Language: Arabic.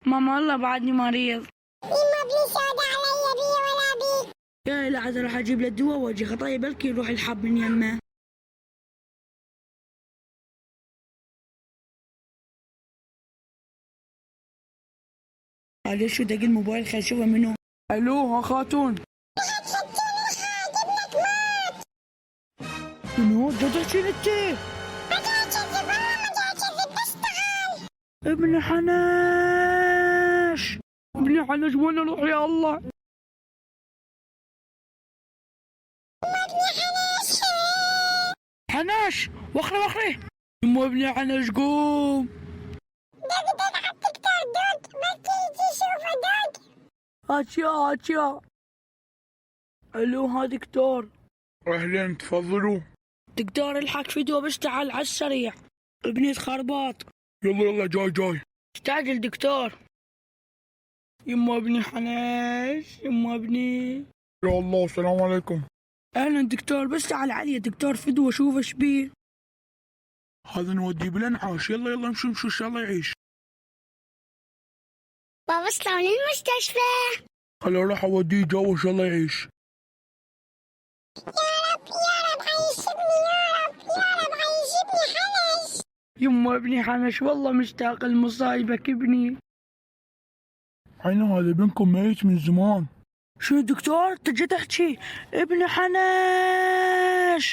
ماما والله بعدني مريض. يما بيسعد علي بي ولا بيك. يا لحظة راح اجيب له الدواء واجي خطايا بلكي يروح الحب من يمه. معلش دق الموبايل خل اشوفه منو. الو ها خاتون. ابنك مات. منو دا تحكي انت؟ ما قاعد كذب والله ما قاعد كذب بس تعال. ابن حناش. ابن حناش وين اروح يا الله؟ ابني حناش. حناش وخري وخري. يما ابن حناش قوم. دق دق على التيك توك دق بس تيجي شوفه دق. هاتيا هاتيا. الو ها دكتور. اهلين تفضلوا. دكتور الحق فيديو بس تعال على السريع. ابني خرباط. يلا يلا جاي جاي. استعجل دكتور. يما ابني حناش يما ابني. يا الله السلام عليكم. اهلا دكتور بس تعال علي دكتور فدوة شوف ايش بيه. هذا نوديه بالانعاش. يلا يلا نمشي نمشي ان شاء الله يعيش. بابا شلون المستشفى؟ خلي اروح اوديه جوا ان شاء الله يعيش. يا رب عيشبني يا رب عيشبني حنش. يما ابني حناش والله مشتاق لمصايبك ابني. عين هذا ابنكم ميت من زمان. شو دكتور تجي تحكي ابن حناش.